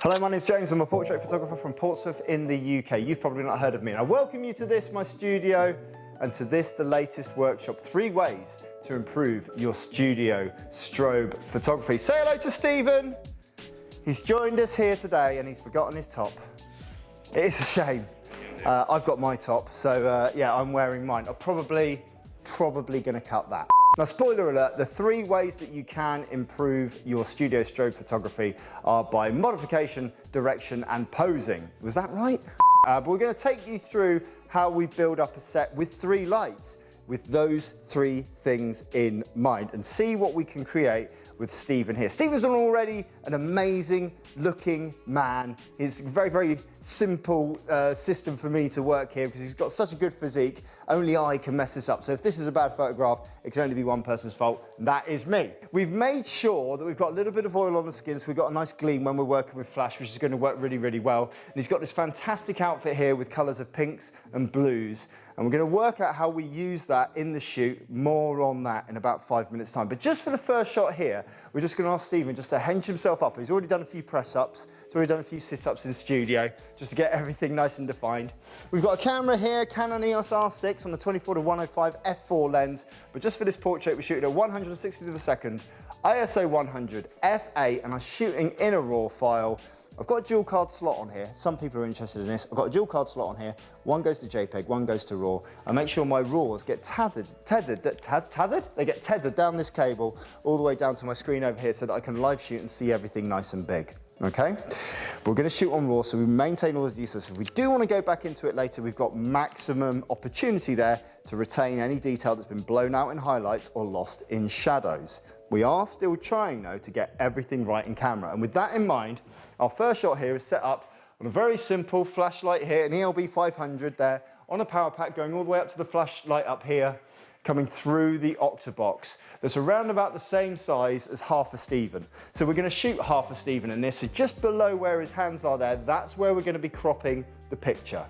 Hello, my name's James. I'm a portrait photographer from Portsmouth in the UK. You've probably not heard of me. And I welcome you to this, my studio, and to this, the latest workshop, 3 ways to improve your studio strobe photography. Say hello to Stephen. He's joined us here today and he's forgotten his top. It is a shame. I've got my top, so yeah, I'm wearing mine. I'm probably gonna cut that. Now, spoiler alert, the 3 ways that you can improve your studio strobe photography are by modification, direction, and posing. Was that right? But we're gonna take you through how we build up a set with 3 lights, with those 3 things in mind, and see what we can create with Stephen here. Stephen's already an amazing looking man. It's a very, very simple system for me to work here because he's got such a good physique. Only I can mess this up. So if this is a bad photograph, it can only be one person's fault, and that is me. We've made sure that we've got a little bit of oil on the skin, so we've got a nice gleam when we're working with flash, which is going to work really, really well. And he's got this fantastic outfit here with colours of pinks and blues. And we're going to work out how we use that in the shoot, more on that in about 5 minutes time. But just for the first shot here, we're just going to ask Stephen just to hench himself up. He's already done a few press-ups, he's already done a few sit-ups in the studio, just to get everything nice and defined. We've got a camera here, Canon R6 on the 24-105 f4 lens, but just for this portrait, we're shooting at 160 to the second, ISO 100, f8, and I'm shooting in a RAW file. I've got a dual card slot on here. Some people are interested in this. I've got a dual card slot on here. One goes to JPEG, one goes to RAW. I make sure my RAWs get tethered? They get tethered down this cable all the way down to my screen over here so that I can live shoot and see everything nice and big. Okay? But we're going to shoot on RAW, so we maintain all the details. So if we do want to go back into it later, we've got maximum opportunity there to retain any detail that's been blown out in highlights or lost in shadows. We are still trying, though, to get everything right in camera. And with that in mind, our first shot here is set up on a very simple flashlight here, an ELB 500 there, on a power pack going all the way up to the flashlight up here, coming through the octabox. That's around about the same size as half a Stephen. So we're going to shoot half a Stephen in this. So just below where his hands are there, that's where we're going to be cropping the picture.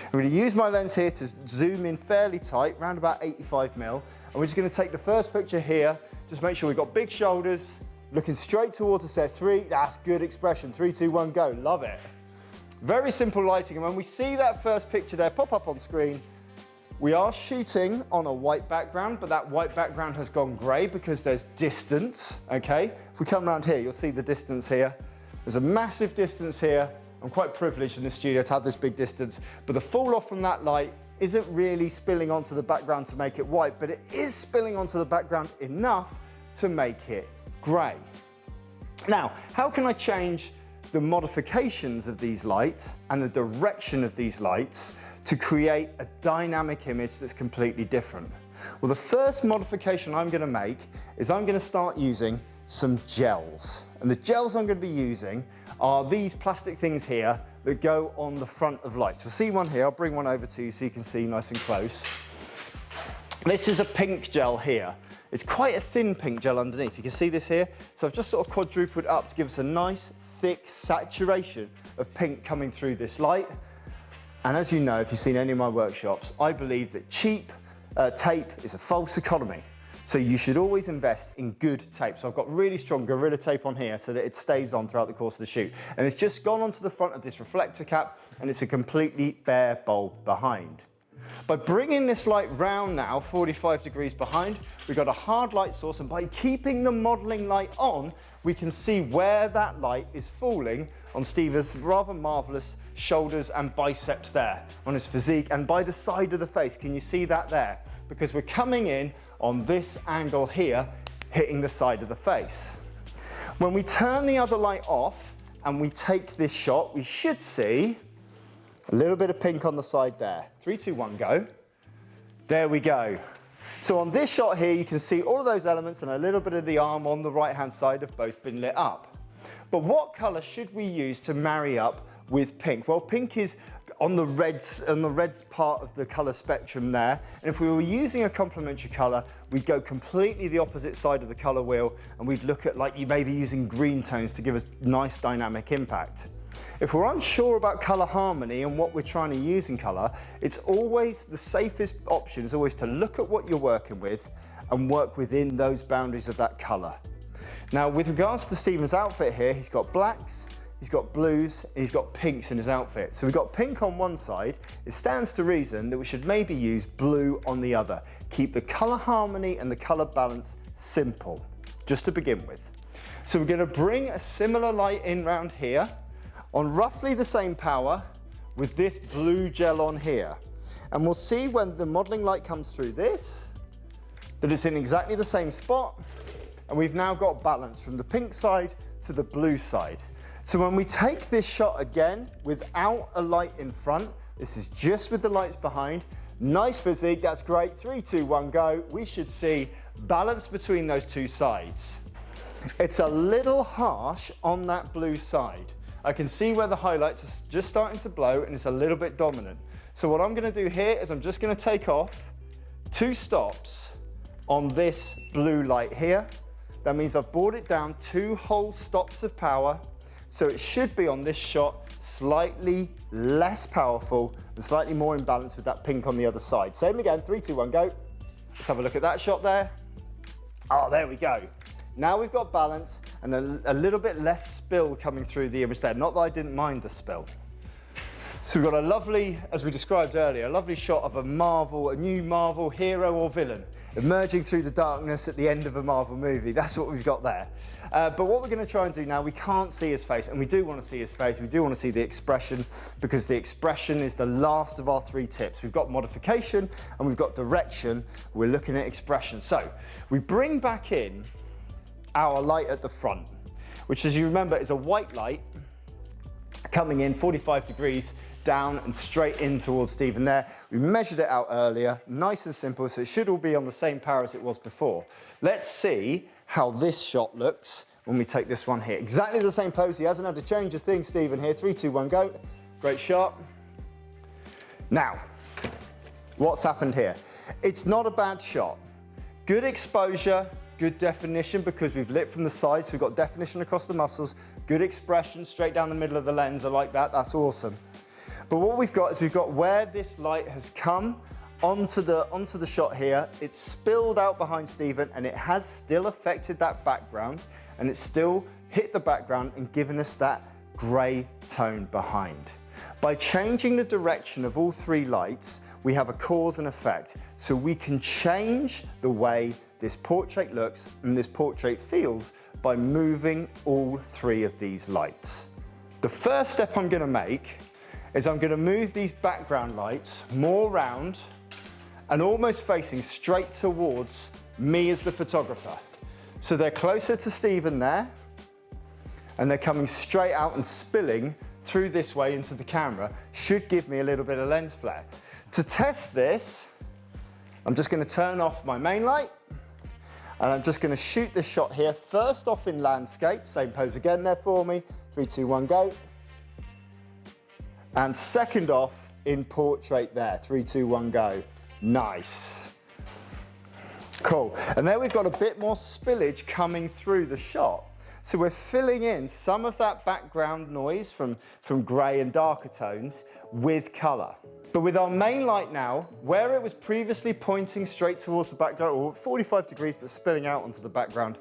I'm going to use my lens here to zoom in fairly tight, around about 85mm. And we're just going to take the first picture here, just make sure we've got big shoulders, looking straight towards us there. 3, that's good expression. 3, 2, 1, go. Love it. Very simple lighting. And when we see that first picture there pop up on screen, we are shooting on a white background, but that white background has gone grey because there's distance, okay? If we come around here, you'll see the distance here. There's a massive distance here. I'm quite privileged in the studio to have this big distance, but the fall off from that light isn't really spilling onto the background to make it white, but it is spilling onto the background enough to make it grey. Now, how can I change the modifications of these lights and the direction of these lights to create a dynamic image that's completely different? Well, the first modification I'm going to make is I'm going to start using some gels. And the gels I'm going to be using are these plastic things here that go on the front of lights. You'll see one here. I'll bring one over to you so you can see nice and close. This is a pink gel here. It's quite a thin pink gel underneath. You can see this here. So I've just sort of quadrupled up to give us a nice, thick saturation of pink coming through this light. And as you know, if you've seen any of my workshops, I believe that cheap tape is a false economy. So you should always invest in good tape. So I've got really strong Gorilla tape on here so that it stays on throughout the course of the shoot. And it's just gone onto the front of this reflector cap, and it's a completely bare bulb behind. By bringing this light round now, 45 degrees behind, we've got a hard light source, and by keeping the modeling light on, we can see where that light is falling on Stephen's rather marvelous shoulders and biceps there, on his physique, and by the side of the face. Can you see that there? Because we're coming in on this angle here, hitting the side of the face. When we turn the other light off and we take this shot, we should see a little bit of pink on the side there. 3, 2, 1, go. There we go. So on this shot here, you can see all of those elements, and a little bit of the arm on the right-hand side have both been lit up. But what color should we use to marry up with pink? Well, pink is on the reds part of the color spectrum there. And if we were using a complementary color, we'd go completely the opposite side of the color wheel, and we'd look at like you may be using green tones to give us nice dynamic impact. If we're unsure about color harmony and what we're trying to use in color, it's always the safest option is always to look at what you're working with and work within those boundaries of that color. Now, with regards to Stephen's outfit here, he's got blacks, he's got blues, and he's got pinks in his outfit. So we've got pink on one side. It stands to reason that we should maybe use blue on the other. Keep the color harmony and the color balance simple, just to begin with. So we're going to bring a similar light in round here on roughly the same power with this blue gel on here. And we'll see when the modeling light comes through this, that it's in exactly the same spot, and we've now got balance from the pink side to the blue side. So when we take this shot again without a light in front, this is just with the lights behind, nice physique, that's great, 3, 2, 1, go. We should see balance between those two sides. It's a little harsh on that blue side. I can see where the highlights are just starting to blow and it's a little bit dominant. So what I'm going to do here is I'm just going to take off 2 stops on this blue light here. That means I've brought it down 2 whole stops of power. So it should be on this shot slightly less powerful and slightly more in balance with that pink on the other side. Same again, 3, 2, 1, go. Let's have a look at that shot there. Oh, there we go. Now we've got balance and a little bit less spill coming through the image there. Not that I didn't mind the spill. So we've got a lovely, as we described earlier, a lovely shot of a new Marvel hero or villain emerging through the darkness at the end of a Marvel movie. That's what we've got there. But what we're going to try and do now, we can't see his face, and we do want to see his face. We do want to see the expression, because the expression is the last of our 3 tips. We've got modification and we've got direction. We're looking at expression. So we bring back in our light at the front, which, as you remember, is a white light coming in 45 degrees down and straight in towards Stephen there. We measured it out earlier, nice and simple, so it should all be on the same power as it was before. Let's see how this shot looks when we take this one here. Exactly the same pose. He hasn't had to change a thing, Stephen here. 3, 2, 1, go. Great shot. Now, what's happened here? It's not a bad shot. Good exposure, good definition, because we've lit from the side, so we've got definition across the muscles, good expression straight down the middle of the lens. I like that, that's awesome. But what we've got is we've got where this light has come onto the shot here, it's spilled out behind Stephen, and it has still affected that background, and it's still hit the background and given us that grey tone behind. By changing the direction of all 3 lights, we have a cause and effect, so we can change the way this portrait looks and this portrait feels by moving all 3 of these lights. The first step I'm going to make is I'm going to move these background lights more round and almost facing straight towards me as the photographer. So they're closer to Stephen there, and they're coming straight out and spilling through this way into the camera. Should give me a little bit of lens flare. To test this, I'm just going to turn off my main light, and I'm just going to shoot this shot here. First off in landscape, same pose again there for me. 3, 2, 1, go. And second off in portrait there. 3, 2, 1, go. Nice. Cool. And there we've got a bit more spillage coming through the shot. So we're filling in some of that background noise from grey and darker tones with colour. But with our main light now, where it was previously pointing straight towards the background, or 45 degrees but spilling out onto the background,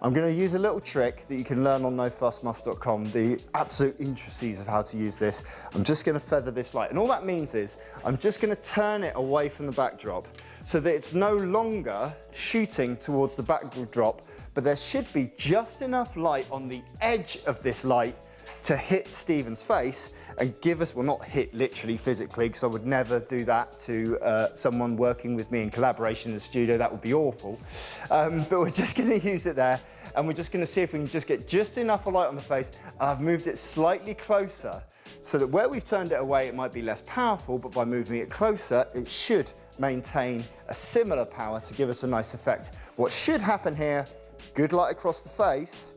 I'm going to use a little trick that you can learn on nofussmus.com, the absolute intricacies of how to use this. I'm just going to feather this light, and all that means is I'm just going to turn it away from the backdrop so that it's no longer shooting towards the backdrop, but there should be just enough light on the edge of this light to hit Stephen's face and give us, well, not hit literally physically, because I would never do that to someone working with me in collaboration in the studio. That would be awful. But we're just going to use it there, and we're just going to see if we can just get just enough light on the face. I've moved it slightly closer so that where we've turned it away, it might be less powerful, but by moving it closer, it should maintain a similar power to give us a nice effect. What should happen here, good light across the face,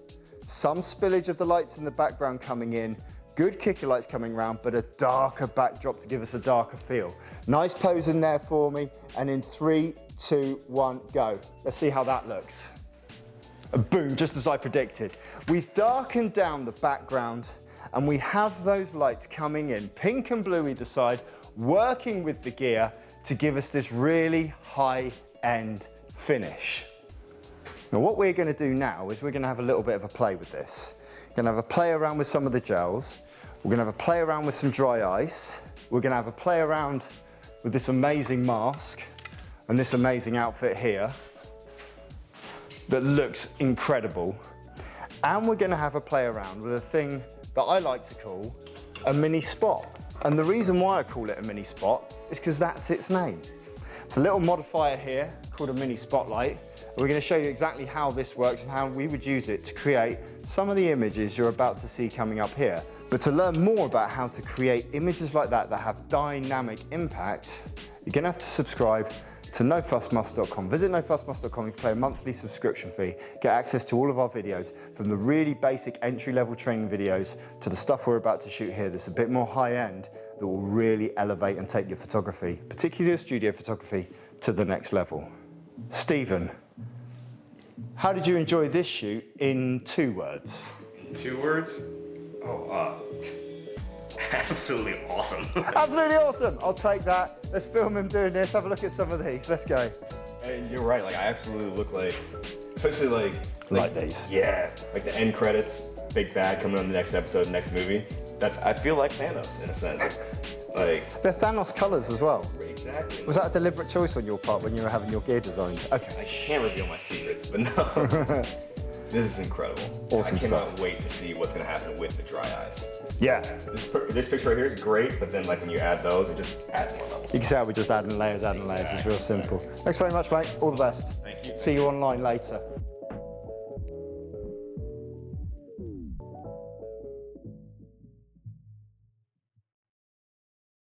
some spillage of the lights in the background coming in, good kicker lights coming around, but a darker backdrop to give us a darker feel. Nice pose in there for me, and in 3, 2, 1, go. Let's see how that looks. Boom, just as I predicted. We've darkened down the background, and we have those lights coming in, pink and blue either side, working with the gear to give us this really high-end finish. Now what we're going to do now is we're going to have a little bit of a play with this. gonna have a play around with some of the gels. We're gonna have a play around with some dry ice. We're gonna have a play around with this amazing mask and this amazing outfit here that looks incredible. And we're gonna have a play around with a thing that I like to call a mini spot. And the reason why I call it a mini spot is because that's its name. It's a little modifier here called a mini spotlight. We're going to show you exactly how this works and how we would use it to create some of the images you're about to see coming up here. But to learn more about how to create images like that that have dynamic impact, you're going to have to subscribe to nofussmust.com. Visit nofussmust.com, you can pay a monthly subscription fee, get access to all of our videos, from the really basic entry-level training videos to the stuff we're about to shoot here that's a bit more high-end, that will really elevate and take your photography, particularly your studio photography, to the next level. Stephen, how did you enjoy this shoot in 2 words? 2 words? Oh, absolutely awesome. Absolutely awesome. I'll take that. Let's film him doing this. Have a look at some of these. Let's go. And you're right. Like I absolutely look like, especially like these. Yeah, like the end credits, big bad coming on the next episode, next movie. I feel like Thanos in a sense. Like they're Thanos colors as well. Exactly. Was that a deliberate choice on your part when you were having your gear designed? Okay. I can't reveal my secrets, but no. This is incredible. Awesome stuff. I cannot wait to see what's gonna happen with the dry eyes. Yeah. This picture right here is great, but then like when you add those, it just adds more levels. You can see how we're just adding layers. It's real simple. Thanks very much, mate. All the best. Thank you. See you online later.